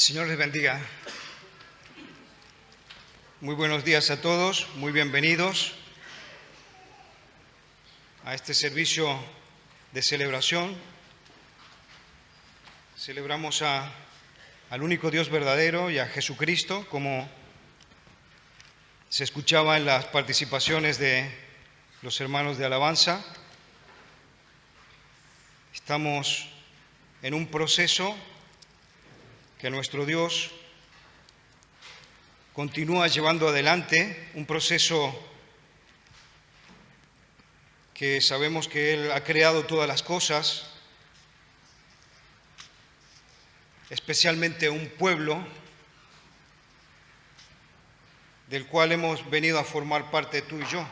El Señor les bendiga. Muy buenos días a todos, muy bienvenidos a este servicio de celebración. Celebramos al único Dios verdadero y a Jesucristo, como se escuchaba en las participaciones de los hermanos de alabanza. Estamos en un proceso que nuestro Dios continúa llevando adelante, un proceso que sabemos que Él ha creado todas las cosas, especialmente un pueblo del cual hemos venido a formar parte tú y yo.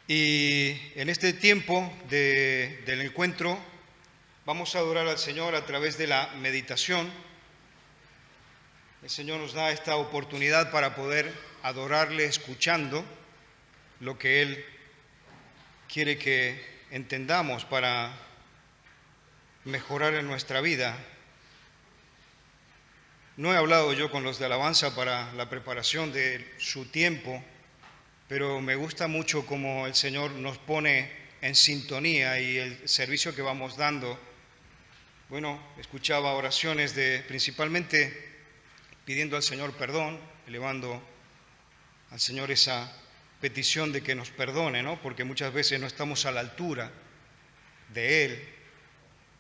Y en este tiempo del encuentro vamos a adorar al Señor a través de la meditación. El Señor nos da esta oportunidad para poder adorarle escuchando lo que Él quiere que entendamos para mejorar en nuestra vida. No he hablado yo con los de alabanza para la preparación de su tiempo, pero me gusta mucho cómo el Señor nos pone en sintonía y el servicio que vamos dando. Bueno, escuchaba oraciones principalmente pidiendo al Señor perdón, elevando al Señor esa petición de que nos perdone, ¿no? Porque muchas veces no estamos a la altura de Él,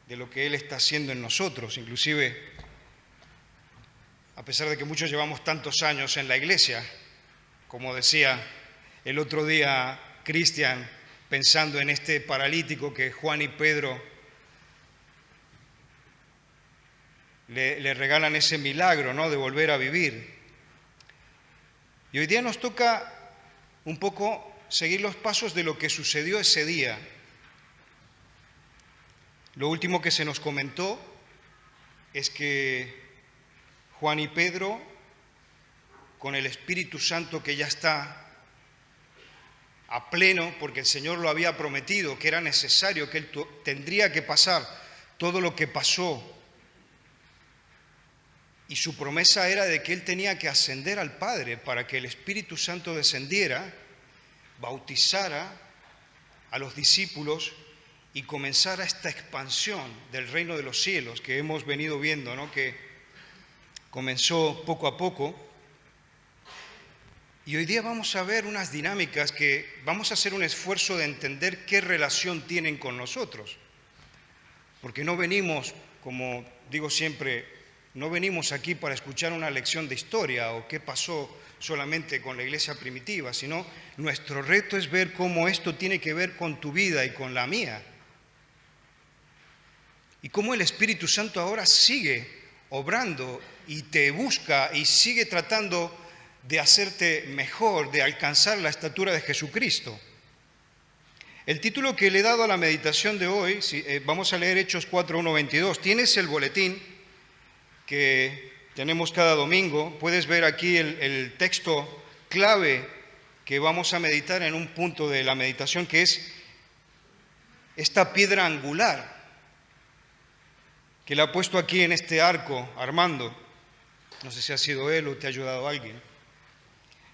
de lo que Él está haciendo en nosotros. Inclusive, a pesar de que muchos llevamos tantos años en la iglesia, como decía el otro día Cristian, pensando en este paralítico que Juan y Pedro le regalan ese milagro, ¿no?, de volver a vivir. Y hoy día nos toca un poco seguir los pasos de lo que sucedió ese día. Lo último que se nos comentó es que Juan y Pedro, con el Espíritu Santo que ya está a pleno, porque el Señor lo había prometido, que era necesario, que Él tendría que pasar todo lo que pasó. Y su promesa era de que Él tenía que ascender al Padre para que el Espíritu Santo descendiera, bautizara a los discípulos y comenzara esta expansión del reino de los cielos que hemos venido viendo, ¿no?, que comenzó poco a poco. Y hoy día vamos a ver unas dinámicas que vamos a hacer un esfuerzo de entender qué relación tienen con nosotros. Porque no venimos, como digo siempre, no venimos aquí para escuchar una lección de historia o qué pasó solamente con la iglesia primitiva, sino nuestro reto es ver cómo esto tiene que ver con tu vida y con la mía. Y cómo el Espíritu Santo ahora sigue obrando y te busca y sigue tratando de hacerte mejor, de alcanzar la estatura de Jesucristo. El título que le he dado a la meditación de hoy, vamos a leer Hechos 4:1-22. Tienes el boletín que tenemos cada domingo. Puedes ver aquí el texto clave que vamos a meditar en un punto de la meditación, que es esta piedra angular que le ha puesto aquí en este arco Armando. No sé si ha sido él o te ha ayudado alguien.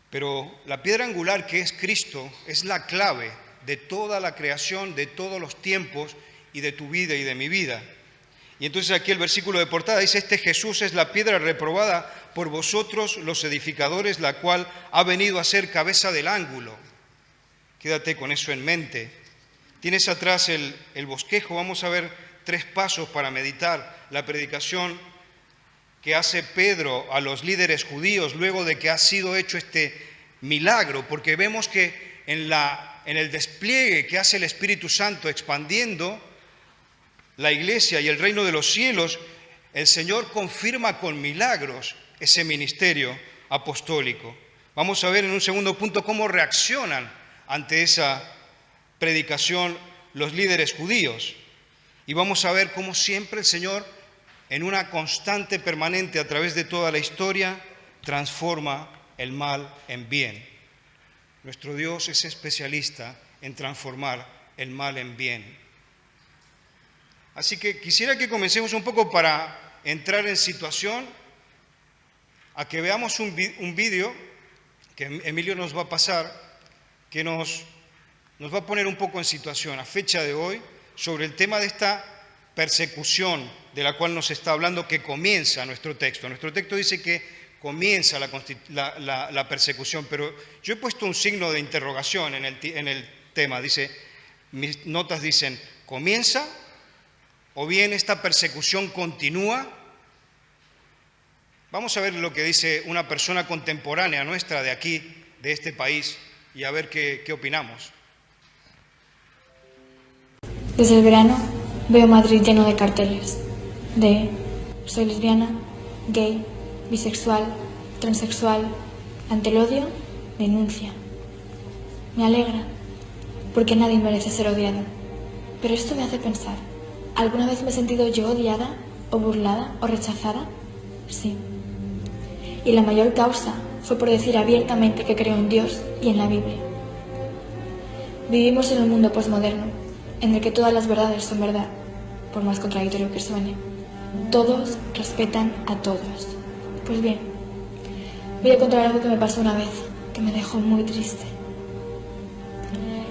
Pero la piedra angular, que es Cristo, es la clave de toda la creación, de todos los tiempos y de tu vida y de mi vida. Y entonces aquí el versículo de portada dice: este Jesús es la piedra reprobada por vosotros los edificadores, la cual ha venido a ser cabeza del ángulo. Quédate con eso en mente. Tienes atrás el bosquejo. Vamos a ver 3 pasos para meditar la predicación que hace Pedro a los líderes judíos luego de que ha sido hecho este milagro, porque vemos que en el despliegue que hace el Espíritu Santo expandiendo la iglesia y el reino de los cielos, el Señor confirma con milagros ese ministerio apostólico. Vamos a ver en un segundo punto cómo reaccionan ante esa predicación los líderes judíos. Y vamos a ver cómo siempre el Señor, en una constante permanente a través de toda la historia, transforma el mal en bien. Nuestro Dios es especialista en transformar el mal en bien. Así que quisiera que comencemos un poco para entrar en situación, a que veamos un vídeo que Emilio nos va a pasar, que nos va a poner un poco en situación a fecha de hoy sobre el tema de esta persecución de la cual nos está hablando, que comienza nuestro texto. Nuestro texto dice que comienza la persecución, pero yo he puesto un signo de interrogación en el tema. Dice, mis notas dicen, ¿comienza? ¿O bien esta persecución continúa? Vamos a ver lo que dice una persona contemporánea nuestra de aquí, de este país, y a ver qué opinamos. Desde el verano veo Madrid lleno de carteles de soy lesbiana, gay, bisexual, transexual. Ante el odio, denuncia. Me alegra, porque nadie merece ser odiado. Pero esto me hace pensar, ¿alguna vez me he sentido yo odiada, o burlada, o rechazada? Sí. Y la mayor causa fue por decir abiertamente que creo en Dios y en la Biblia. Vivimos en un mundo posmoderno, en el que todas las verdades son verdad, por más contradictorio que suene. Todos respetan a todos. Pues bien, voy a contar algo que me pasó una vez, que me dejó muy triste.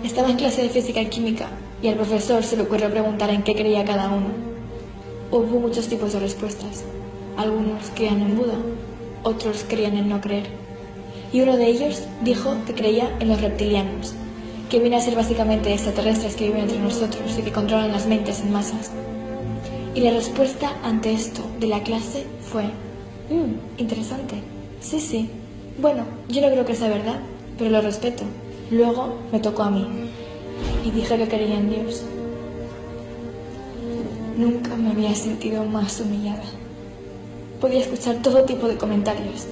Estaba en clase de física y química, y al profesor se le ocurrió preguntar en qué creía cada uno. Hubo muchos tipos de respuestas. Algunos creían en Buda, otros creían en no creer. Y uno de ellos dijo que creía en los reptilianos, que vienen a ser básicamente extraterrestres que viven entre nosotros y que controlan las mentes en masas. Y la respuesta ante esto de la clase fue, interesante, sí, bueno, yo no creo que sea verdad, pero lo respeto. Luego me tocó a mí y dije que creía en Dios. Nunca me había sentido más humillada. Podía escuchar todo tipo de comentarios.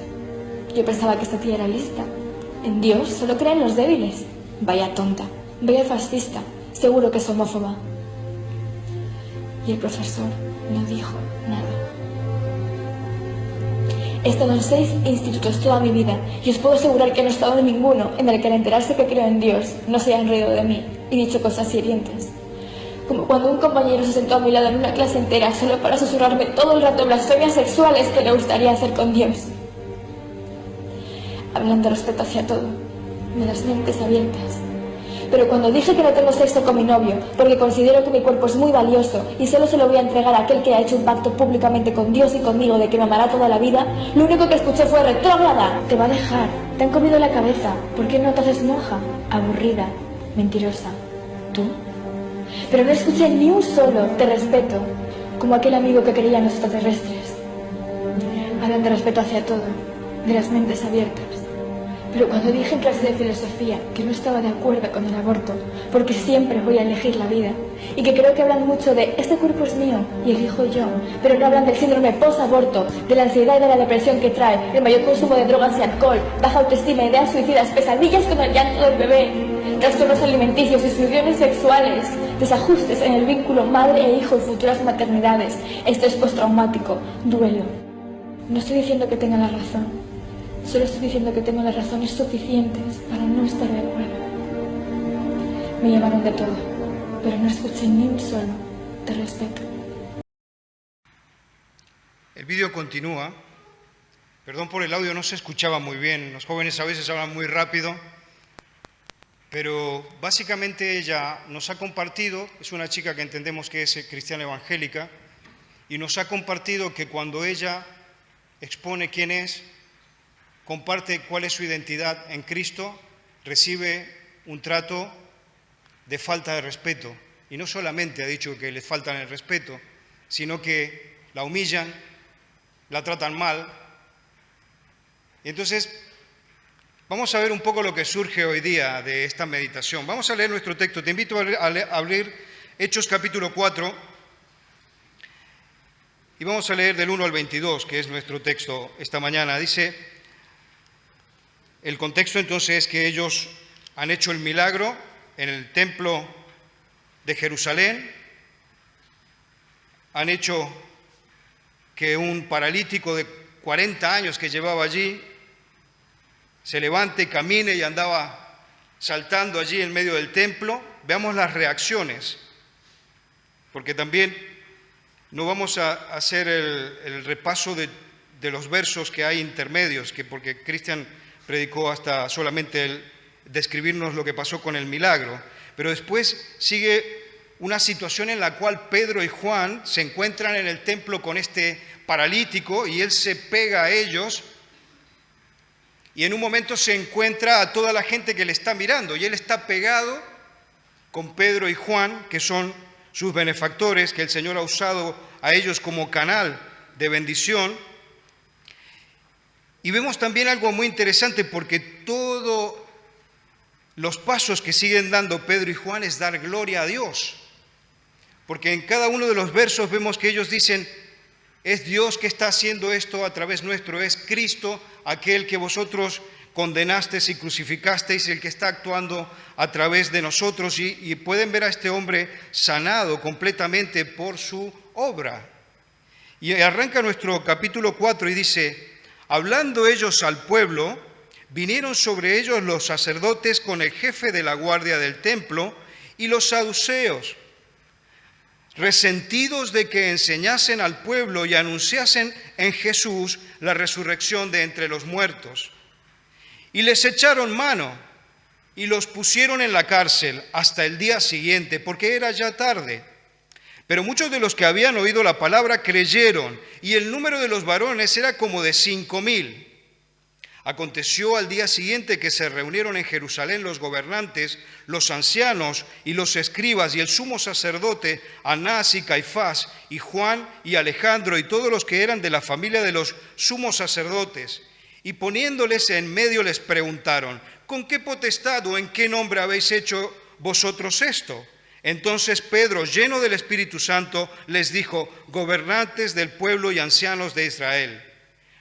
Yo pensaba que esta tía era lista. En Dios solo creen los débiles. Vaya tonta, vaya fascista, seguro que es homófoba. Y el profesor no dijo nada. He estado en 6 institutos toda mi vida y os puedo asegurar que no he estado en ninguno en el que al enterarse que creo en Dios no se hayan reído de mí y dicho cosas hirientes. Como cuando un compañero se sentó a mi lado en una clase entera solo para susurrarme todo el rato blasfemias sexuales que le gustaría hacer con Dios. Hablan de respeto hacia todo, de las mentes abiertas. Pero cuando dije que no tengo sexo con mi novio, porque considero que mi cuerpo es muy valioso y solo se lo voy a entregar a aquel que ha hecho un pacto públicamente con Dios y conmigo de que me amará toda la vida, lo único que escuché fue retrógrada. Te va a dejar, te han comido la cabeza, ¿por qué no te haces monja? Aburrida, mentirosa. ¿Tú? Pero no escuché ni un solo te respeto, como aquel amigo que creía en los extraterrestres. Hablan de respeto hacia todo, de las mentes abiertas. Pero cuando dije en clase de filosofía que no estaba de acuerdo con el aborto, porque siempre voy a elegir la vida, y que creo que hablan mucho de este cuerpo es mío y elijo yo, pero no hablan del síndrome post-aborto, de la ansiedad y de la depresión que trae, el mayor consumo de drogas y alcohol, baja autoestima, ideas suicidas, pesadillas con el llanto del bebé, trastornos alimenticios, disfunciones sexuales, desajustes en el vínculo madre e hijo y futuras maternidades, estrés postraumático, duelo. No estoy diciendo que tengan la razón. Solo estoy diciendo que tengo las razones suficientes para no estar de acuerdo. Me llamaron de todo, pero no escuché ni un solo te respeto. El vídeo continúa. Perdón por el audio, no se escuchaba muy bien. Los jóvenes a veces hablan muy rápido. Pero básicamente ella nos ha compartido, es una chica que entendemos que es cristiana evangélica, y nos ha compartido que cuando ella expone quién es, comparte cuál es su identidad en Cristo, recibe un trato de falta de respeto. Y no solamente ha dicho que le faltan el respeto, sino que la humillan, la tratan mal. Y entonces, vamos a ver un poco lo que surge hoy día de esta meditación. Vamos a leer nuestro texto. Te invito a abrir Hechos capítulo 4 y vamos a leer del 1 al 22, que es nuestro texto esta mañana. Dice... El contexto entonces es que ellos han hecho el milagro en el templo de Jerusalén, han hecho que un paralítico de 40 años que llevaba allí se levante, camine y andaba saltando allí en medio del templo. Veamos las reacciones, porque también No vamos a hacer el repaso de los versos que hay intermedios, porque Cristian predicó hasta solamente el describirnos lo que pasó con el milagro, pero después sigue una situación en la cual Pedro y Juan se encuentran en el templo con este paralítico y él se pega a ellos y en un momento se encuentra a toda la gente que le está mirando y él está pegado con Pedro y Juan, que son sus benefactores, que el Señor ha usado a ellos como canal de bendición. Y vemos también algo muy interesante porque todos los pasos que siguen dando Pedro y Juan es dar gloria a Dios. Porque en cada uno de los versos vemos que ellos dicen, es Dios que está haciendo esto a través nuestro, es Cristo aquel que vosotros condenasteis y crucificasteis, el que está actuando a través de nosotros. Y pueden ver a este hombre sanado completamente por su obra. Y arranca nuestro capítulo 4 y dice, hablando ellos al pueblo, vinieron sobre ellos los sacerdotes con el jefe de la guardia del templo y los saduceos, resentidos de que enseñasen al pueblo y anunciasen en Jesús la resurrección de entre los muertos. Y les echaron mano y los pusieron en la cárcel hasta el día siguiente, porque era ya tarde. Pero muchos de los que habían oído la palabra creyeron, y el número de los varones era como de 5,000. Aconteció al día siguiente que se reunieron en Jerusalén los gobernantes, los ancianos y los escribas y el sumo sacerdote Anás y Caifás y Juan y Alejandro y todos los que eran de la familia de los sumos sacerdotes. Y poniéndoles en medio les preguntaron, ¿con qué potestad o en qué nombre habéis hecho vosotros esto? Entonces Pedro, lleno del Espíritu Santo, les dijo, gobernantes del pueblo y ancianos de Israel,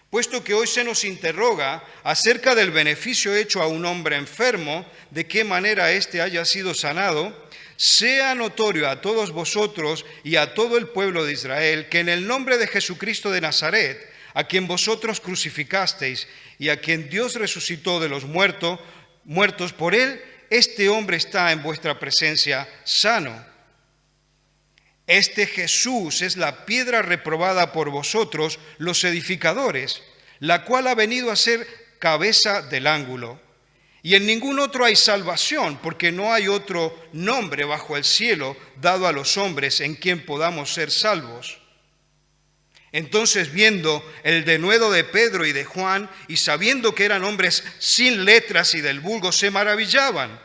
puesto que hoy se nos interroga acerca del beneficio hecho a un hombre enfermo, de qué manera éste haya sido sanado, sea notorio a todos vosotros y a todo el pueblo de Israel que en el nombre de Jesucristo de Nazaret, a quien vosotros crucificasteis y a quien Dios resucitó de los muertos, por él, este hombre está en vuestra presencia sano. Este Jesús es la piedra reprobada por vosotros, los edificadores, la cual ha venido a ser cabeza del ángulo. Y en ningún otro hay salvación, porque no hay otro nombre bajo el cielo dado a los hombres en quien podamos ser salvos. Entonces, viendo el denuedo de Pedro y de Juan, y sabiendo que eran hombres sin letras y del vulgo, se maravillaban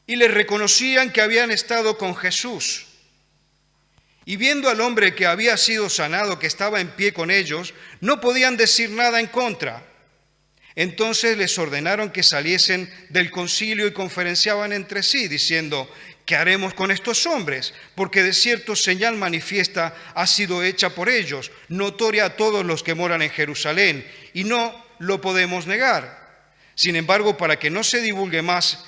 y les reconocían que habían estado con Jesús. Y viendo al hombre que había sido sanado, que estaba en pie con ellos, no podían decir nada en contra. Entonces les ordenaron que saliesen del concilio y conferenciaban entre sí, diciendo, ¿qué haremos con estos hombres? Porque de cierto señal manifiesta ha sido hecha por ellos, notoria a todos los que moran en Jerusalén, y no lo podemos negar. Sin embargo, para que no se divulgue más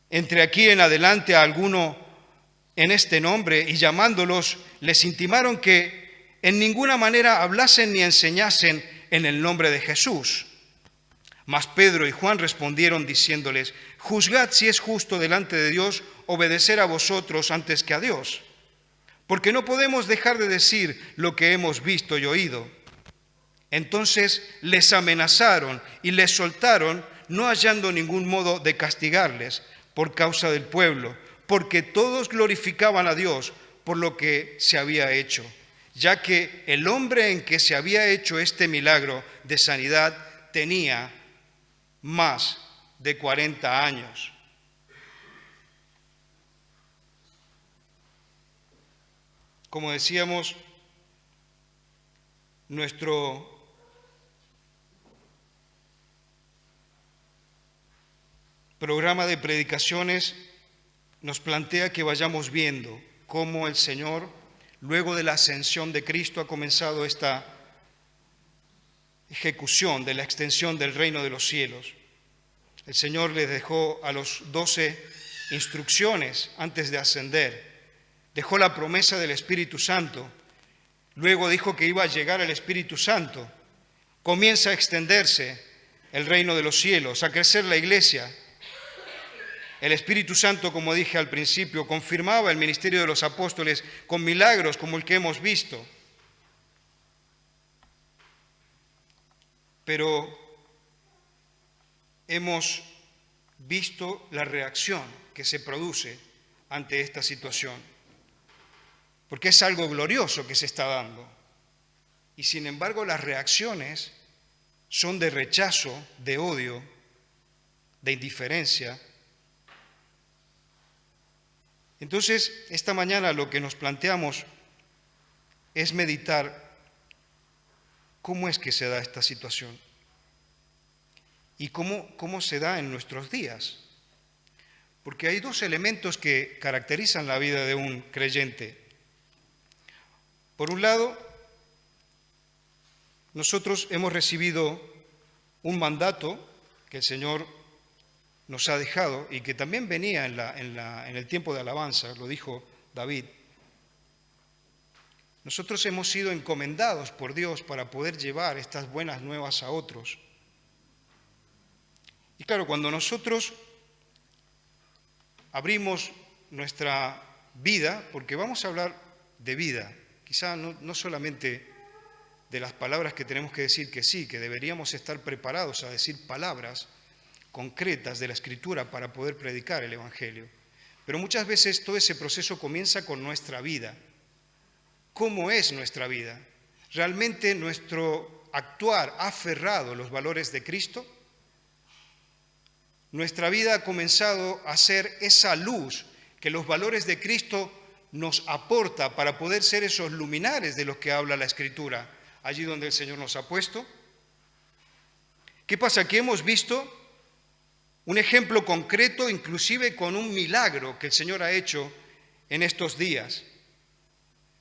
entre aquí en adelante a alguno en este nombre, y llamándolos, les intimaron que en ninguna manera hablasen ni enseñasen en el nombre de Jesús. Mas Pedro y Juan respondieron diciéndoles, juzgad si es justo delante de Dios obedecer a vosotros antes que a Dios, porque no podemos dejar de decir lo que hemos visto y oído. Entonces les amenazaron y les soltaron, no hallando ningún modo de castigarles por causa del pueblo, porque todos glorificaban a Dios por lo que se había hecho, ya que el hombre en que se había hecho este milagro de sanidad tenía más de 40 años. Como decíamos, nuestro programa de predicaciones nos plantea que vayamos viendo cómo el Señor, luego de la ascensión de Cristo, ha comenzado esta ejecución de la extensión del reino de los cielos. El Señor les dejó a los 12 instrucciones antes de ascender. Dejó la promesa del Espíritu Santo. Luego dijo que iba a llegar el Espíritu Santo. Comienza a extenderse el reino de los cielos, a crecer la iglesia. El Espíritu Santo, como dije al principio, confirmaba el ministerio de los apóstoles con milagros como el que hemos visto. Pero hemos visto la reacción que se produce ante esta situación, porque es algo glorioso que se está dando. Y sin embargo, las reacciones son de rechazo, de odio, de indiferencia. Entonces, esta mañana lo que nos planteamos es meditar cómo es que se da esta situación y cómo se da en nuestros días. Porque hay dos elementos que caracterizan la vida de un creyente. Por un lado, nosotros hemos recibido un mandato que el Señor nos ha dejado y que también venía en el tiempo de alabanza, lo dijo David. Nosotros hemos sido encomendados por Dios para poder llevar estas buenas nuevas a otros. Y claro, cuando nosotros abrimos nuestra vida, porque vamos a hablar de vida, quizá no solamente de las palabras que tenemos que decir que sí, que deberíamos estar preparados a decir palabras concretas de la Escritura para poder predicar el Evangelio. Pero muchas veces todo ese proceso comienza con nuestra vida. ¿Cómo es nuestra vida? ¿Realmente nuestro actuar ha aferrado los valores de Cristo? Nuestra vida ha comenzado a ser esa luz que los valores de Cristo nos aporta para poder ser esos luminares de los que habla la Escritura, allí donde el Señor nos ha puesto. ¿Qué pasa? Que hemos visto un ejemplo concreto, inclusive con un milagro que el Señor ha hecho en estos días.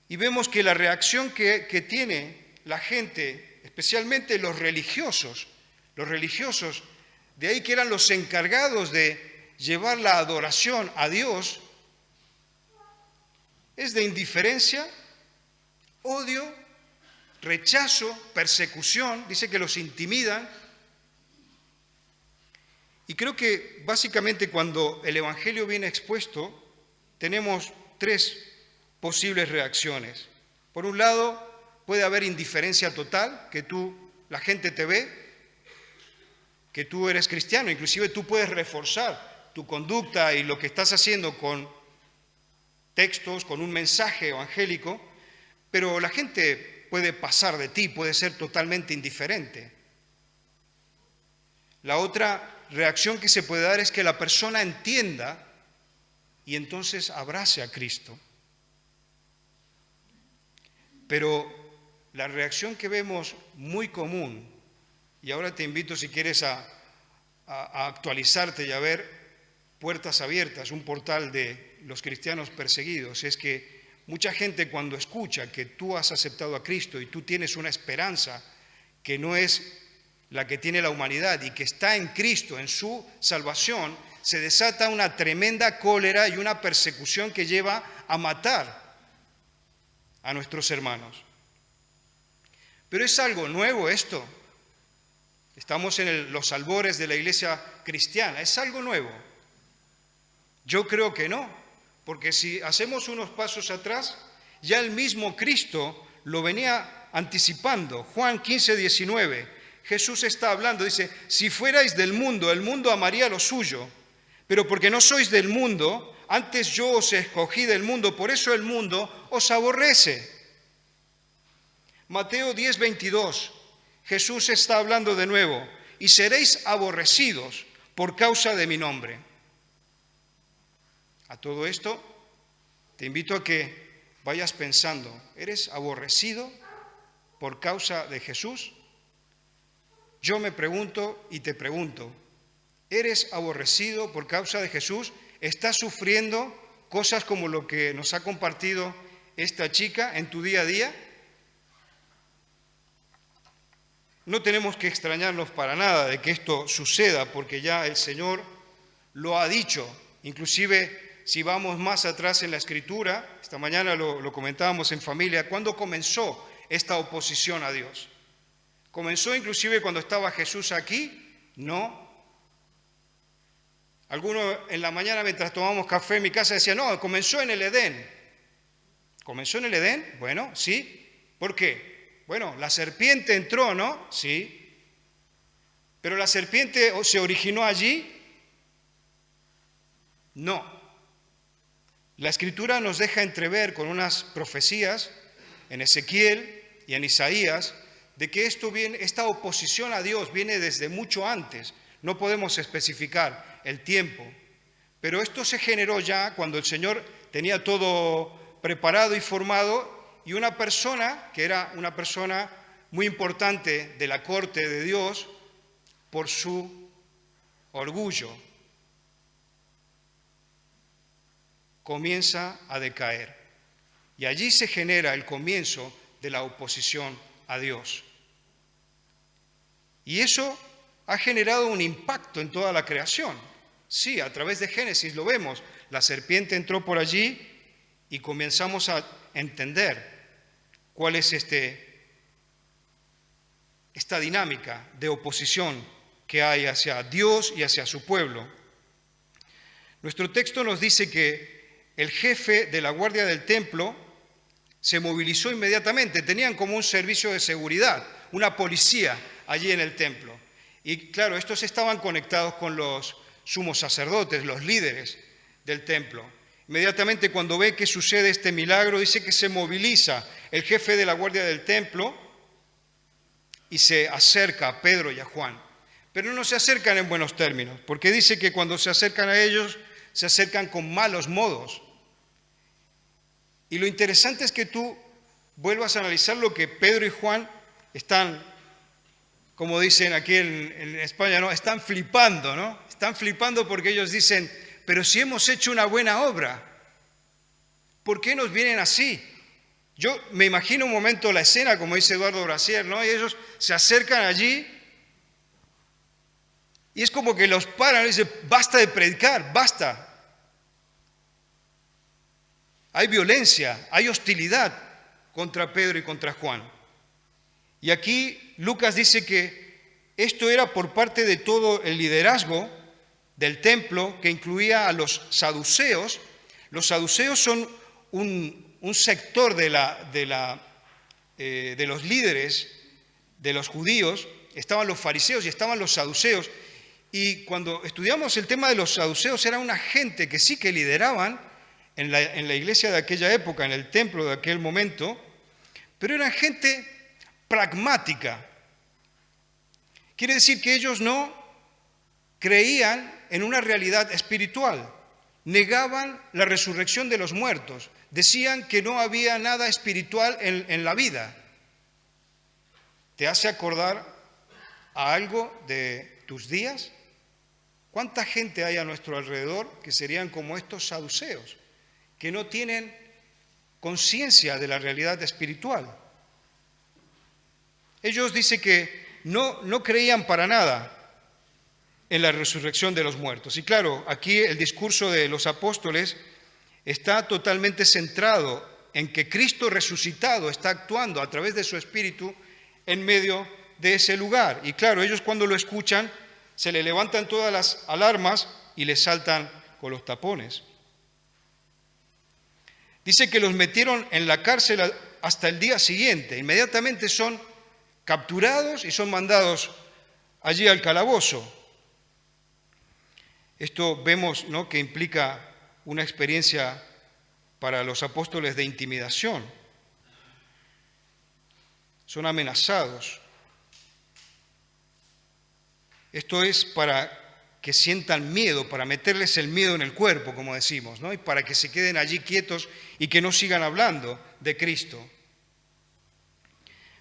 Y vemos que la reacción que tiene la gente, especialmente los religiosos, de ahí que eran los encargados de llevar la adoración a Dios, es de indiferencia, odio, rechazo, persecución, dice que los intimidan. Y creo que básicamente cuando el Evangelio viene expuesto, tenemos tres posibles reacciones. Por un lado, puede haber indiferencia total, que la gente te ve, que tú eres cristiano, inclusive tú puedes reforzar tu conducta y lo que estás haciendo con textos, con un mensaje evangélico, pero la gente puede pasar de ti, puede ser totalmente indiferente. La otra reacción que se puede dar es que la persona entienda y entonces abrace a Cristo. Pero la reacción que vemos muy común, y ahora te invito si quieres a actualizarte y a ver Puertas Abiertas, un portal de los cristianos perseguidos, es que mucha gente cuando escucha que tú has aceptado a Cristo y tú tienes una esperanza que no es la que tiene la humanidad y que está en Cristo, en su salvación, se desata una tremenda cólera y una persecución que lleva a matar a nuestros hermanos. Pero es algo nuevo esto. Estamos en los albores de la iglesia cristiana. ¿Es algo nuevo? Yo creo que no, porque si hacemos unos pasos atrás, ya el mismo Cristo lo venía anticipando. Juan 15, 19. Jesús está hablando, dice, si fuerais del mundo, el mundo amaría lo suyo, pero porque no sois del mundo, antes yo os escogí del mundo, por eso el mundo os aborrece. Mateo 10, 22, Jesús está hablando de nuevo, y seréis aborrecidos por causa de mi nombre. A todo esto, te invito a que vayas pensando, ¿eres aborrecido por causa de Jesús? Yo me pregunto y te pregunto, ¿eres aborrecido por causa de Jesús? ¿Estás sufriendo cosas como lo que nos ha compartido esta chica en tu día a día? No tenemos que extrañarnos para nada de que esto suceda, porque ya el Señor lo ha dicho. Inclusive, si vamos más atrás en la Escritura, esta mañana lo comentábamos en familia, ¿cuándo comenzó esta oposición a Dios? ¿Comenzó inclusive cuando estaba Jesús aquí? No. Algunos en la mañana mientras tomábamos café en mi casa decían, no, comenzó en el Edén. ¿Comenzó en el Edén? Bueno, sí. ¿Por qué? Bueno, la serpiente entró, ¿no? Sí. ¿Pero la serpiente se originó allí? No. La Escritura nos deja entrever con unas profecías en Ezequiel y en Isaías de que esta oposición a Dios viene desde mucho antes. No podemos especificar el tiempo, pero esto se generó ya cuando el Señor tenía todo preparado y formado, y una persona, que era una persona muy importante de la corte de Dios, por su orgullo, comienza a decaer. Y allí se genera el comienzo de la oposición a Dios. Y eso ha generado un impacto en toda la creación. Sí, a través de Génesis lo vemos. La serpiente entró por allí y comenzamos a entender cuál es esta dinámica de oposición que hay hacia Dios y hacia su pueblo. Nuestro texto nos dice que el jefe de la guardia del templo se movilizó inmediatamente. Tenían como un servicio de seguridad, una policía allí en el templo. Y claro, estos estaban conectados con los sumos sacerdotes, los líderes del templo. Inmediatamente cuando ve que sucede este milagro, dice que se moviliza el jefe de la guardia del templo y se acerca a Pedro y a Juan. Pero no se acercan en buenos términos, porque dice que cuando se acercan a ellos, se acercan con malos modos. Y lo interesante es que tú vuelvas a analizar lo que Pedro y Juan están, como dicen aquí en España, ¿no? Están flipando, ¿no? Están flipando porque ellos dicen, pero si hemos hecho una buena obra, ¿por qué nos vienen así? Yo me imagino un momento la escena, como dice Eduardo Brasier, ¿no? Y ellos se acercan allí y es como que los paran y dicen, basta de predicar, basta. Hay violencia, hay hostilidad contra Pedro y contra Juan. Y aquí Lucas dice que esto era por parte de todo el liderazgo del templo, que incluía a los saduceos. Los saduceos son un sector de los líderes de los judíos. Estaban los fariseos y estaban los saduceos. Y cuando estudiamos el tema de los saduceos, era una gente que sí que lideraban en la iglesia de aquella época, en el templo de aquel momento, pero eran gente pragmática. Quiere decir que ellos no creían en una realidad espiritual, negaban la resurrección de los muertos, decían que no había nada espiritual en la vida. ¿Te hace acordar a algo de tus días? ¿Cuánta gente hay a nuestro alrededor que serían como estos saduceos, que no tienen conciencia de la realidad espiritual? Ellos dicen que no creían para nada en la resurrección de los muertos. Y claro, aquí el discurso de los apóstoles está totalmente centrado en que Cristo resucitado está actuando a través de su Espíritu en medio de ese lugar. Y claro, ellos cuando lo escuchan se le levantan todas las alarmas y les saltan con los tapones. Dice que los metieron en la cárcel hasta el día siguiente. Inmediatamente son capturados y son mandados allí al calabozo. Esto vemos, ¿no?, que implica una experiencia para los apóstoles de intimidación. Son amenazados. Esto es para que sientan miedo, para meterles el miedo en el cuerpo, como decimos, ¿no? Y para que se queden allí quietos y que no sigan hablando de Cristo.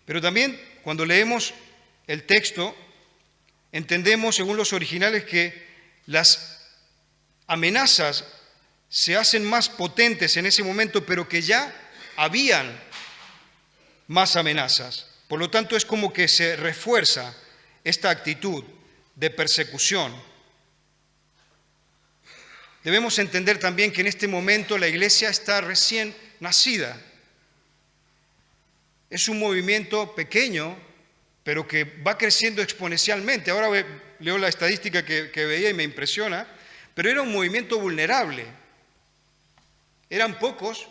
Pero también cuando leemos el texto, entendemos, según los originales, que las amenazas se hacen más potentes en ese momento, pero que ya habían más amenazas. Por lo tanto, es como que se refuerza esta actitud de persecución. Debemos entender también que en este momento la iglesia está recién nacida. Es un movimiento pequeño, pero que va creciendo exponencialmente. Ahora leo la estadística que veía y me impresiona, pero era un movimiento vulnerable. Eran pocos,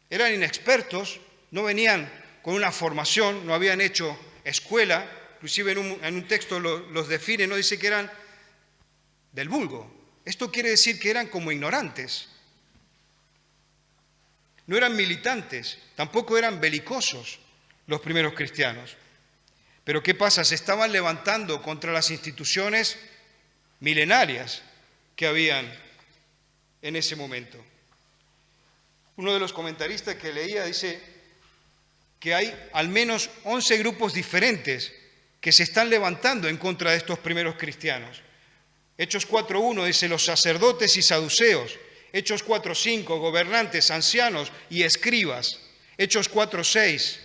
eran inexpertos, no venían con una formación, no habían hecho escuela, inclusive en un texto los define, no dice que eran del vulgo. Esto quiere decir que eran como ignorantes. No eran militantes, tampoco eran belicosos los primeros cristianos. Pero ¿qué pasa? Se estaban levantando contra las instituciones milenarias que habían en ese momento. Uno de los comentaristas que leía dice que hay al menos 11 grupos diferentes que se están levantando en contra de estos primeros cristianos. Hechos 4.1 dice los sacerdotes y saduceos. Hechos 4.5, gobernantes, ancianos y escribas. Hechos 4.6,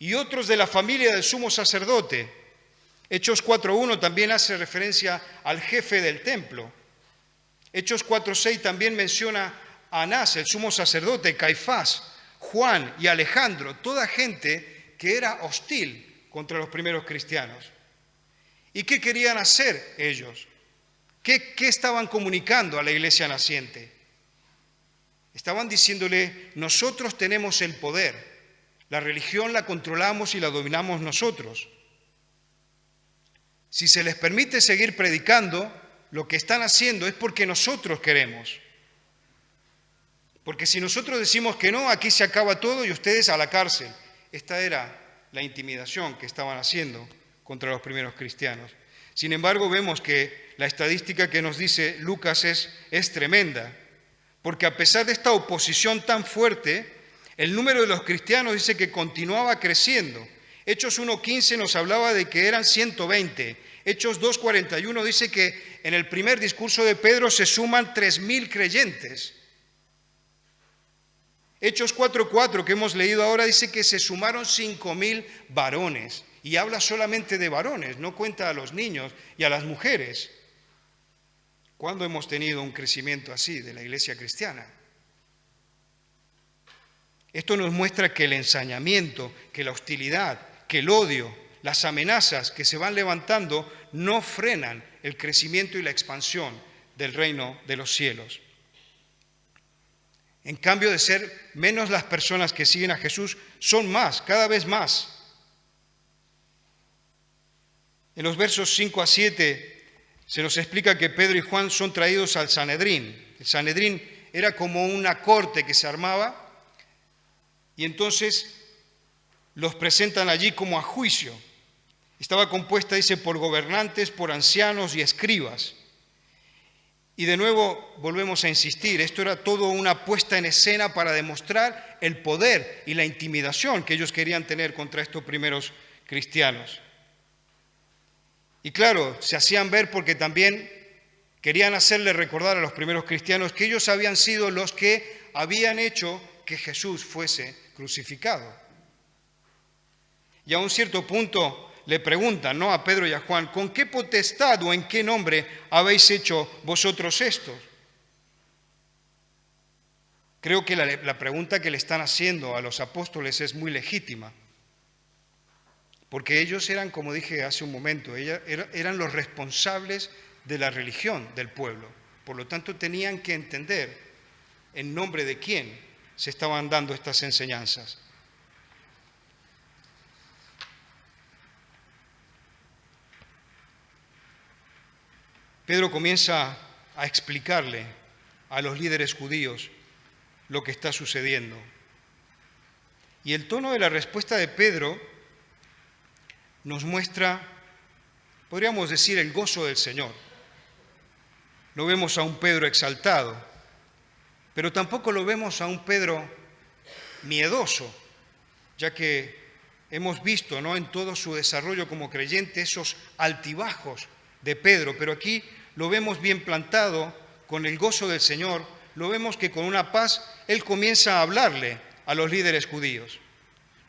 y otros de la familia del sumo sacerdote. Hechos 4.1 también hace referencia al jefe del templo. Hechos 4.6 también menciona a Anás, el sumo sacerdote, Caifás, Juan y Alejandro, toda gente que era hostil contra los primeros cristianos. ¿Y qué querían hacer ellos? ¿Qué estaban comunicando a la iglesia naciente? Estaban diciéndole, nosotros tenemos el poder, la religión la controlamos y la dominamos nosotros. Si se les permite seguir predicando, lo que están haciendo es porque nosotros queremos. Porque si nosotros decimos que no, aquí se acaba todo y ustedes a la cárcel. Esta era la intimidación que estaban haciendo contra los primeros cristianos. Sin embargo, vemos que la estadística que nos dice Lucas es tremenda, porque a pesar de esta oposición tan fuerte, el número de los cristianos dice que continuaba creciendo. Hechos 1.15 nos hablaba de que eran 120. Hechos 2.41 dice que en el primer discurso de Pedro se suman 3.000 creyentes. Hechos 4.4 que hemos leído ahora dice que se sumaron 5.000 varones. Y habla solamente de varones, no cuenta a los niños y a las mujeres. ¿Cuándo hemos tenido un crecimiento así de la iglesia cristiana? Esto nos muestra que el ensañamiento, que la hostilidad, que el odio, las amenazas que se van levantando no frenan el crecimiento y la expansión del reino de los cielos. En cambio de ser menos las personas que siguen a Jesús, son más, cada vez más. En los versos 5 a 7 se nos explica que Pedro y Juan son traídos al Sanedrín. El Sanedrín era como una corte que se armaba y entonces los presentan allí como a juicio. Estaba compuesta, dice, por gobernantes, por ancianos y escribas. Y de nuevo volvemos a insistir, esto era todo una puesta en escena para demostrar el poder y la intimidación que ellos querían tener contra estos primeros cristianos. Y claro, se hacían ver porque también querían hacerle recordar a los primeros cristianos que ellos habían sido los que habían hecho que Jesús fuese crucificado. Y a un cierto punto le preguntan, ¿no?, a Pedro y a Juan, ¿con qué potestad o en qué nombre habéis hecho vosotros esto? Creo que la pregunta que le están haciendo a los apóstoles es muy legítima. Porque ellos eran, como dije hace un momento, eran los responsables de la religión del pueblo. Por lo tanto, tenían que entender en nombre de quién se estaban dando estas enseñanzas. Pedro comienza a explicarle a los líderes judíos lo que está sucediendo. Y el tono de la respuesta de Pedro nos muestra, podríamos decir, el gozo del Señor. No vemos a un Pedro exaltado, pero tampoco lo vemos a un Pedro miedoso, ya que hemos visto, ¿no?, en todo su desarrollo como creyente esos altibajos de Pedro, pero aquí lo vemos bien plantado, con el gozo del Señor, lo vemos que con una paz él comienza a hablarle a los líderes judíos.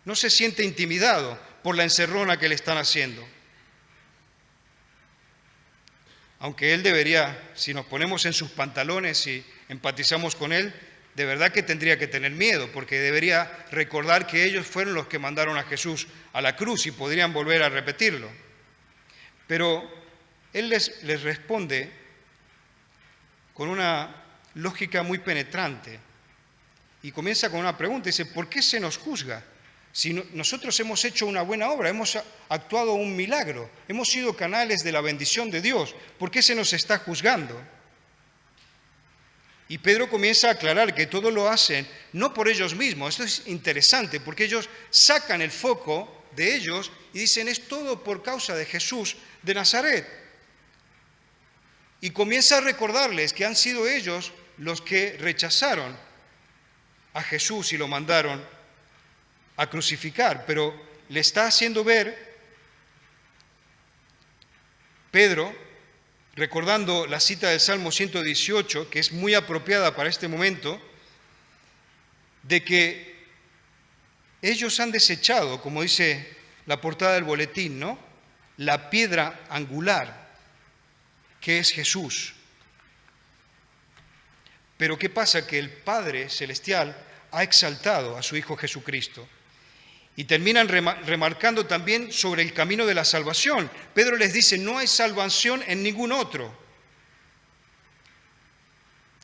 No se siente intimidado por la encerrona que le están haciendo. Aunque él debería, si nos ponemos en sus pantalones y empatizamos con él, de verdad que tendría que tener miedo, porque debería recordar que ellos fueron los que mandaron a Jesús a la cruz y podrían volver a repetirlo. Pero él les responde con una lógica muy penetrante y comienza con una pregunta. Dice, ¿por qué se nos juzga? Si nosotros hemos hecho una buena obra, hemos actuado un milagro, hemos sido canales de la bendición de Dios, ¿por qué se nos está juzgando? Y Pedro comienza a aclarar que todo lo hacen no por ellos mismos. Esto es interesante porque ellos sacan el foco de ellos y dicen, es todo por causa de Jesús de Nazaret. Y comienza a recordarles que han sido ellos los que rechazaron a Jesús y lo mandaron a crucificar. Pero le está haciendo ver Pedro, recordando la cita del Salmo 118, que es muy apropiada para este momento, de que ellos han desechado, como dice la portada del boletín, ¿no?, la piedra angular, que es Jesús. Pero ¿qué pasa? Que el Padre Celestial ha exaltado a su Hijo Jesucristo. Y terminan remarcando también sobre el camino de la salvación. Pedro les dice, no hay salvación en ningún otro.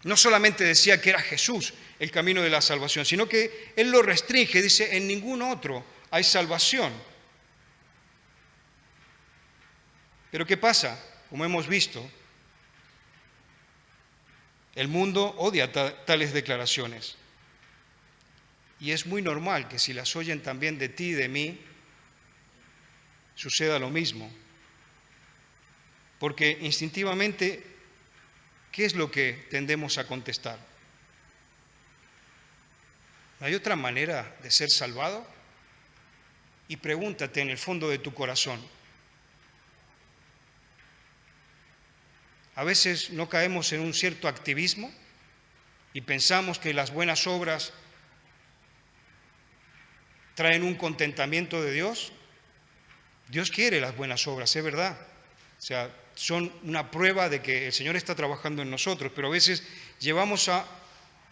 No solamente decía que era Jesús el camino de la salvación, sino que él lo restringe, dice, en ningún otro hay salvación. Pero ¿qué pasa? Como hemos visto, el mundo odia tales declaraciones. Y es muy normal que si las oyen también de ti y de mí, suceda lo mismo. Porque instintivamente, ¿qué es lo que tendemos a contestar? ¿No hay otra manera de ser salvado? Y pregúntate en el fondo de tu corazón. A veces no caemos en un cierto activismo y pensamos que las buenas obras traen un contentamiento de Dios. Dios quiere las buenas obras, es verdad. O sea, son una prueba de que el Señor está trabajando en nosotros, pero a veces llevamos a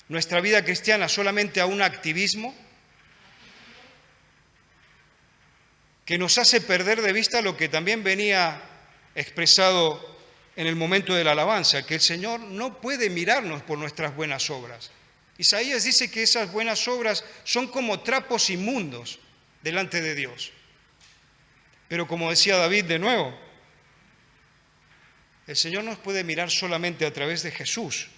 nuestra vida cristiana solamente a un activismo que nos hace perder de vista lo que también venía expresado en el momento de la alabanza, que el Señor no puede mirarnos por nuestras buenas obras. Isaías dice que esas buenas obras son como trapos inmundos delante de Dios. Pero como decía David de nuevo, el Señor nos puede mirar solamente a través de Jesús,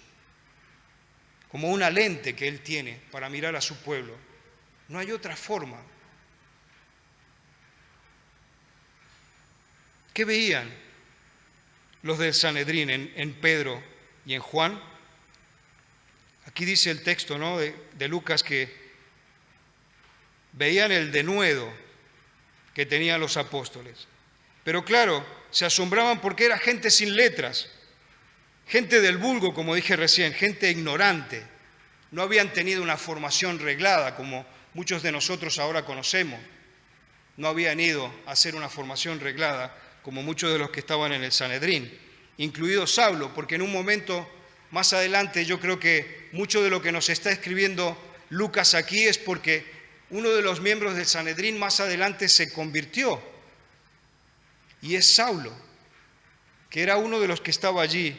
como una lente que Él tiene para mirar a su pueblo. No hay otra forma. ¿Qué veían los del Sanedrín en Pedro y en Juan? Aquí dice el texto, ¿no?, de Lucas, que veían el denuedo que tenían los apóstoles. Pero claro, se asombraban porque era gente sin letras, gente del vulgo, como dije recién, gente ignorante. No habían tenido una formación reglada como muchos de nosotros ahora conocemos. No habían ido a hacer una formación reglada como muchos de los que estaban en el Sanedrín, incluido Saulo, porque en un momento más adelante yo creo que mucho de lo que nos está escribiendo Lucas aquí es porque uno de los miembros del Sanedrín más adelante se convirtió, y es Saulo, que era uno de los que estaba allí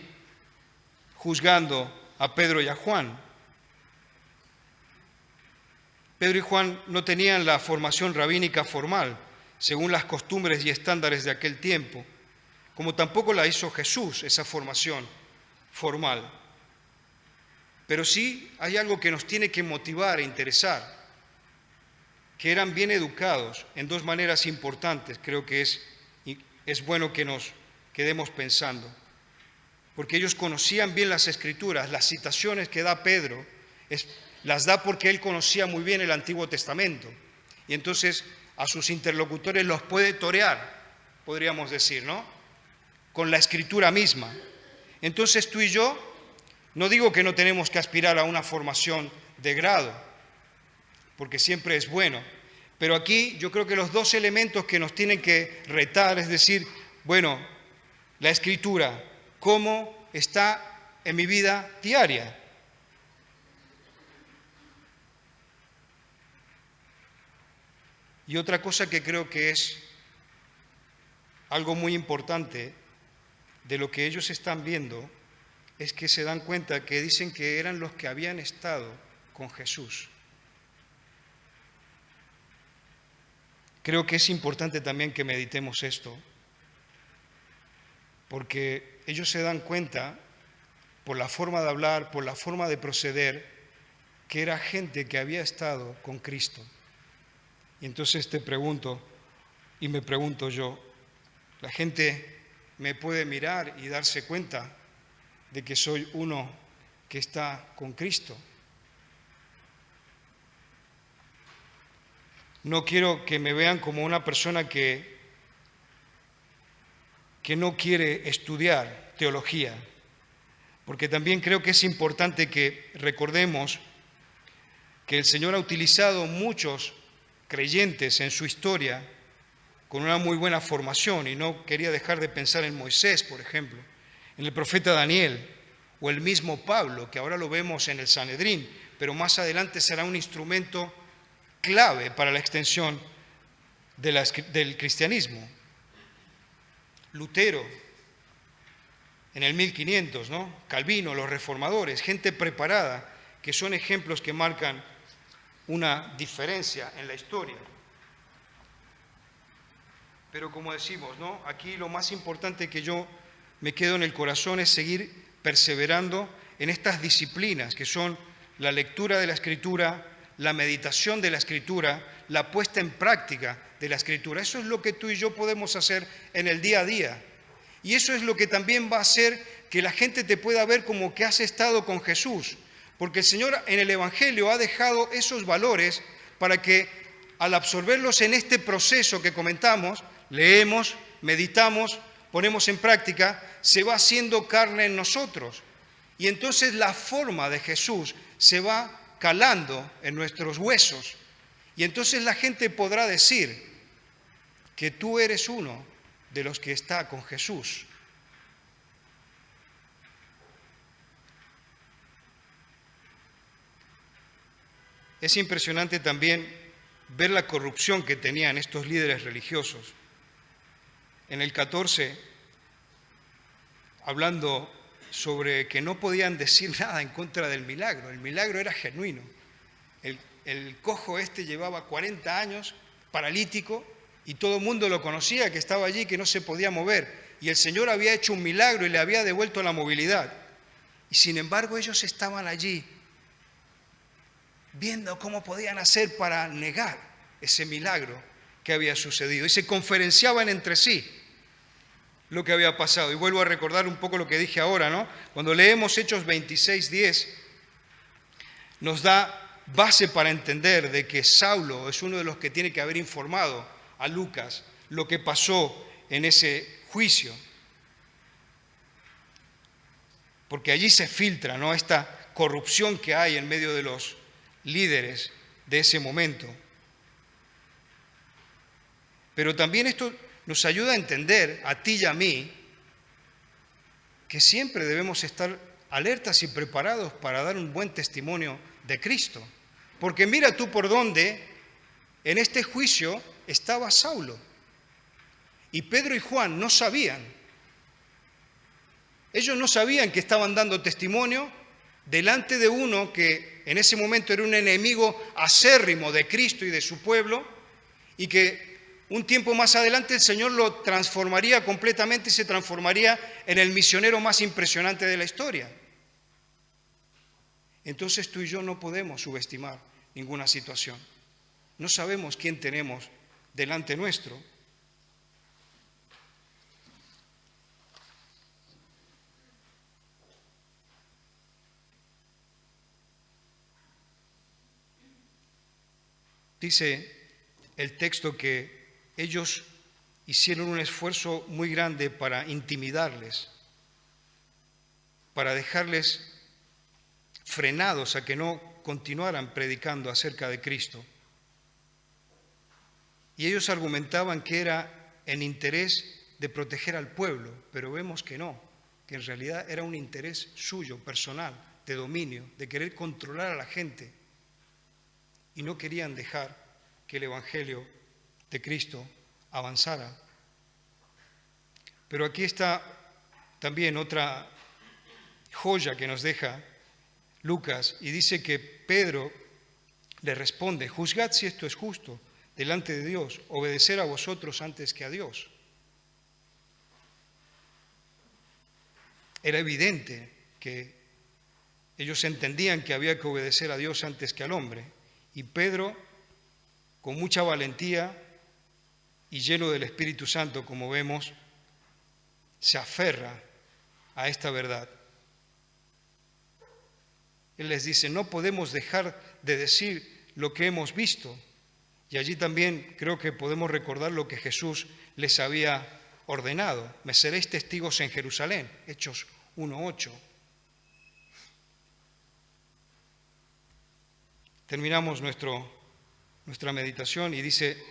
juzgando a Pedro y a Juan. Pedro y Juan no tenían la formación rabínica formal, según las costumbres y estándares de aquel tiempo, como tampoco la hizo Jesús, esa formación formal. Pero sí hay algo que nos tiene que motivar e interesar, que eran bien educados en dos maneras importantes. Creo que es bueno que nos quedemos pensando, porque ellos conocían bien las Escrituras. Las citaciones que da Pedro las da porque él conocía muy bien el Antiguo Testamento, y entonces a sus interlocutores los puede torear, podríamos decir, ¿no?, con la Escritura misma. Entonces tú y yo, no digo que no tenemos que aspirar a una formación de grado, porque siempre es bueno, pero aquí yo creo que los dos elementos que nos tienen que retar, es decir, bueno, la Escritura, ¿cómo está en mi vida diaria? Y otra cosa que creo que es algo muy importante de lo que ellos están viendo es que se dan cuenta que dicen que eran los que habían estado con Jesús. Creo que es importante también que meditemos esto, porque ellos se dan cuenta, por la forma de hablar, por la forma de proceder, que era gente que había estado con Cristo. Y entonces te pregunto, y me pregunto yo, ¿la gente me puede mirar y darse cuenta de que soy uno que está con Cristo? No quiero que me vean como una persona que no quiere estudiar teología, porque también creo que es importante que recordemos que el Señor ha utilizado muchos creyentes en su historia con una muy buena formación, y no quería dejar de pensar en Moisés, por ejemplo, en el profeta Daniel, o el mismo Pablo, que ahora lo vemos en el Sanedrín, pero más adelante será un instrumento clave para la extensión del cristianismo. Lutero, en el 1500, ¿no? Calvino, los reformadores, gente preparada, que son ejemplos que marcan una diferencia en la historia. Pero como decimos, ¿no? Aquí lo más importante que yo me quedo en el corazón es seguir perseverando en estas disciplinas que son la lectura de la Escritura, la meditación de la Escritura, la puesta en práctica de la Escritura. Eso es lo que tú y yo podemos hacer en el día a día. Y eso es lo que también va a hacer que la gente te pueda ver como que has estado con Jesús. Porque el Señor en el Evangelio ha dejado esos valores para que al absorberlos en este proceso que comentamos, leemos, meditamos, ponemos en práctica, se va haciendo carne en nosotros. Y entonces la forma de Jesús se va calando en nuestros huesos. Y entonces la gente podrá decir que tú eres uno de los que está con Jesús. Es impresionante también ver la corrupción que tenían estos líderes religiosos. En el 14, hablando sobre que no podían decir nada en contra del milagro. El milagro era genuino. El cojo llevaba 40 años, paralítico, y todo el mundo lo conocía, que estaba allí, que no se podía mover. Y el Señor había hecho un milagro y le había devuelto la movilidad. Y sin embargo ellos estaban allí, viendo cómo podían hacer para negar ese milagro que había sucedido. Y se conferenciaban entre sí lo que había pasado. Y vuelvo a recordar un poco lo que dije ahora, ¿no? Cuando leemos Hechos 26:10, nos da base para entender de que Saulo es uno de los que tiene que haber informado a Lucas lo que pasó en ese juicio. Porque allí se filtra, ¿no?, esta corrupción que hay en medio de los líderes de ese momento. Pero también esto nos ayuda a entender, a ti y a mí, que siempre debemos estar alertas y preparados para dar un buen testimonio de Cristo. Porque mira tú por dónde en este juicio estaba Saulo. Y Pedro y Juan no sabían. Ellos no sabían que estaban dando testimonio delante de uno que en ese momento era un enemigo acérrimo de Cristo y de su pueblo, y que un tiempo más adelante el Señor lo transformaría completamente y se transformaría en el misionero más impresionante de la historia. Entonces tú y yo no podemos subestimar ninguna situación. No sabemos quién tenemos delante nuestro. Dice el texto que ellos hicieron un esfuerzo muy grande para intimidarles, para dejarles frenados a que no continuaran predicando acerca de Cristo. Y ellos argumentaban que era en interés de proteger al pueblo, pero vemos que no, que en realidad era un interés suyo, personal, de dominio, de querer controlar a la gente. Y no querían dejar que el Evangelio de Cristo avanzara. Pero aquí está también otra joya que nos deja Lucas, y dice que Pedro le responde: juzgad si esto es justo delante de Dios, obedecer a vosotros antes que a Dios. Era evidente que ellos entendían que había que obedecer a Dios antes que al hombre, y Pedro, con mucha valentía y lleno del Espíritu Santo, como vemos, se aferra a esta verdad. Él les dice: no podemos dejar de decir lo que hemos visto. Y allí también creo que podemos recordar lo que Jesús les había ordenado: me seréis testigos en Jerusalén, Hechos 1:8. Terminamos nuestra meditación y dice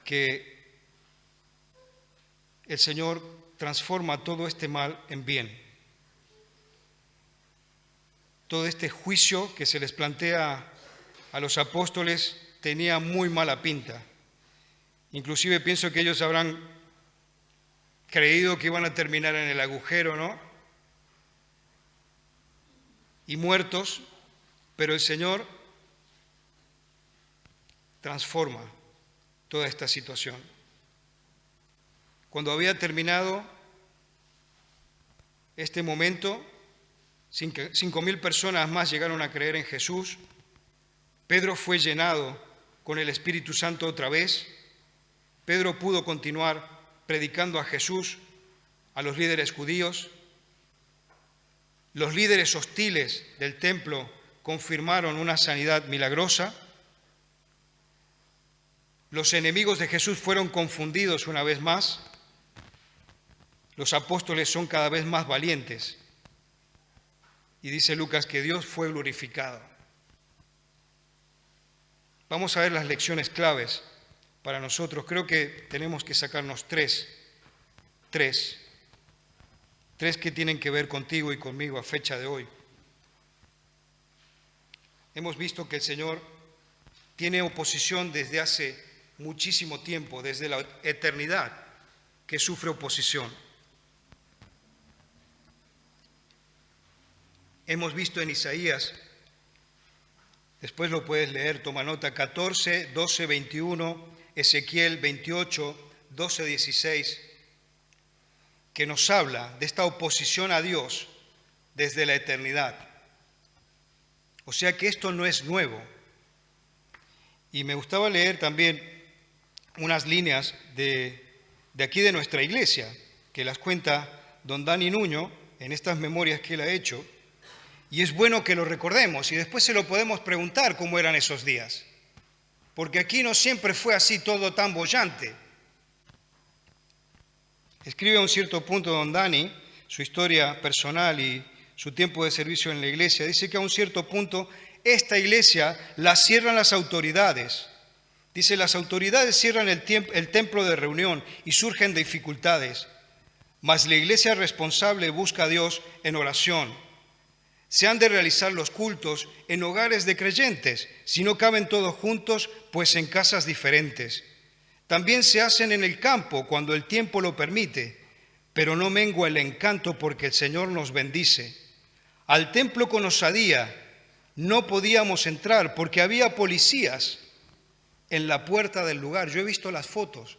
que el Señor transforma todo este mal en bien. Todo este juicio que se les plantea a los apóstoles tenía muy mala pinta. Inclusive pienso que ellos habrán creído que iban a terminar en el agujero, ¿no? Y muertos, pero el Señor transforma toda esta situación. Cuando había terminado este momento, 5.000 personas más llegaron a creer en Jesús. Pedro fue llenado con el Espíritu Santo otra vez. Pedro pudo continuar predicando a Jesús a los líderes judíos. Los líderes hostiles del templo confirmaron una sanidad milagrosa. Los enemigos de Jesús fueron confundidos una vez más. Los apóstoles son cada vez más valientes. Y dice Lucas que Dios fue glorificado. Vamos a ver las lecciones claves para nosotros. Creo que tenemos que sacarnos tres que tienen que ver contigo y conmigo a fecha de hoy. Hemos visto que el Señor tiene oposición desde hace muchísimo tiempo, desde la eternidad, que sufre oposición. Hemos visto en Isaías, después lo puedes leer, toma nota, 14, 12, 21, Ezequiel 28, 12, 16, que nos habla de esta oposición a Dios desde la eternidad. O sea que esto no es nuevo. Y me gustaba leer también unas líneas de aquí de nuestra iglesia, que las cuenta don Dani Nuño en estas memorias que él ha hecho. Y es bueno que lo recordemos y después se lo podemos preguntar cómo eran esos días. Porque aquí no siempre fue así todo tan boyante. Escribe a un cierto punto don Dani su historia personal y su tiempo de servicio en la iglesia. Dice que a un cierto punto esta iglesia la cierran las autoridades. Dice, las autoridades cierran el templo de reunión y surgen dificultades. Mas la iglesia responsable busca a Dios en oración. Se han de realizar los cultos en hogares de creyentes, si no caben todos juntos, pues en casas diferentes. También se hacen en el campo cuando el tiempo lo permite, pero no mengua el encanto porque el Señor nos bendice. Al templo con osadía no podíamos entrar porque había policías en la puerta del lugar. Yo he visto las fotos.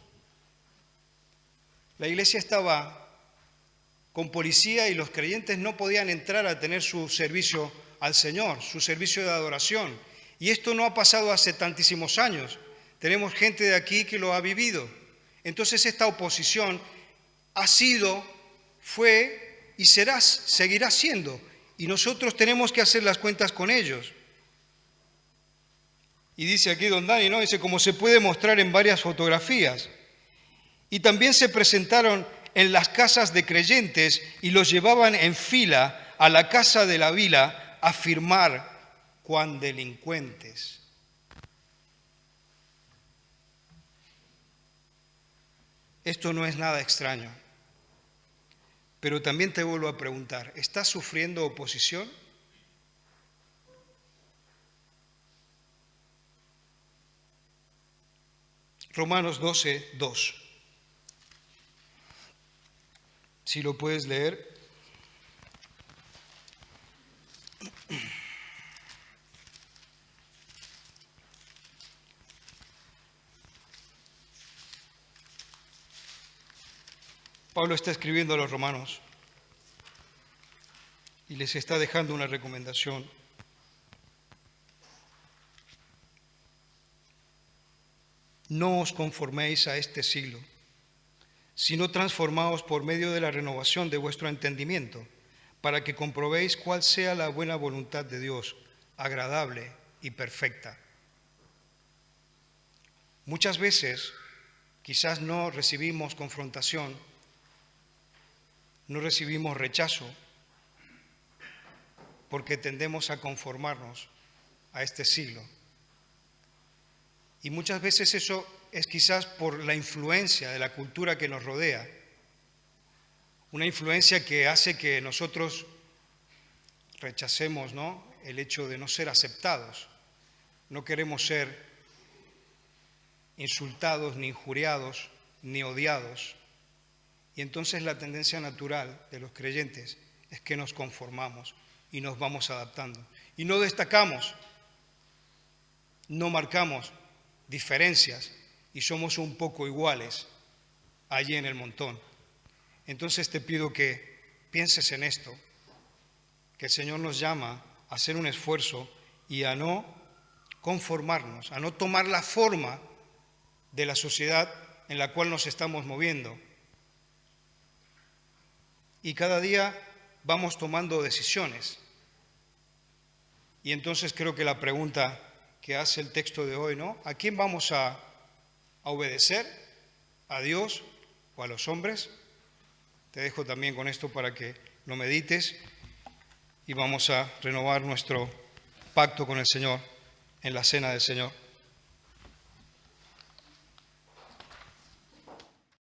La iglesia estaba con policía y los creyentes no podían entrar a tener su servicio al Señor, su servicio de adoración. Y esto no ha pasado hace tantísimos años. Tenemos gente de aquí que lo ha vivido. Entonces esta oposición ha sido, fue y seguirá siendo. Y nosotros tenemos que hacer las cuentas con ellos. Y dice aquí don Dani, ¿no? Dice, como se puede mostrar en varias fotografías. Y también se presentaron en las casas de creyentes y los llevaban en fila a la casa de la vila a firmar cuán delincuentes. Esto no es nada extraño. Pero también te vuelvo a preguntar, ¿estás sufriendo oposición? Romanos 12, 2. Si lo puedes leer. Pablo está escribiendo a los romanos y les está dejando una recomendación. No os conforméis a este siglo, sino transformaos por medio de la renovación de vuestro entendimiento, para que comprobéis cuál sea la buena voluntad de Dios, agradable y perfecta. Muchas veces quizás no recibimos confrontación, no recibimos rechazo, porque tendemos a conformarnos a este siglo. Y muchas veces eso es quizás por la influencia de la cultura que nos rodea, una influencia que hace que nosotros rechacemos, ¿no?, el hecho de no ser aceptados. No queremos ser insultados, ni injuriados, ni odiados. Y entonces la tendencia natural de los creyentes es que nos conformamos y nos vamos adaptando. Y no destacamos, no marcamos diferencias y somos un poco iguales allí en el montón. Entonces te pido que pienses en esto, que el Señor nos llama a hacer un esfuerzo y a no conformarnos, a no tomar la forma de la sociedad en la cual nos estamos moviendo. Y cada día vamos tomando decisiones. Y entonces creo que la pregunta que hace el texto de hoy, ¿no?, ¿a quién vamos a obedecer? ¿A Dios o a los hombres? Te dejo también con esto para que lo medites y vamos a renovar nuestro pacto con el Señor en la cena del Señor.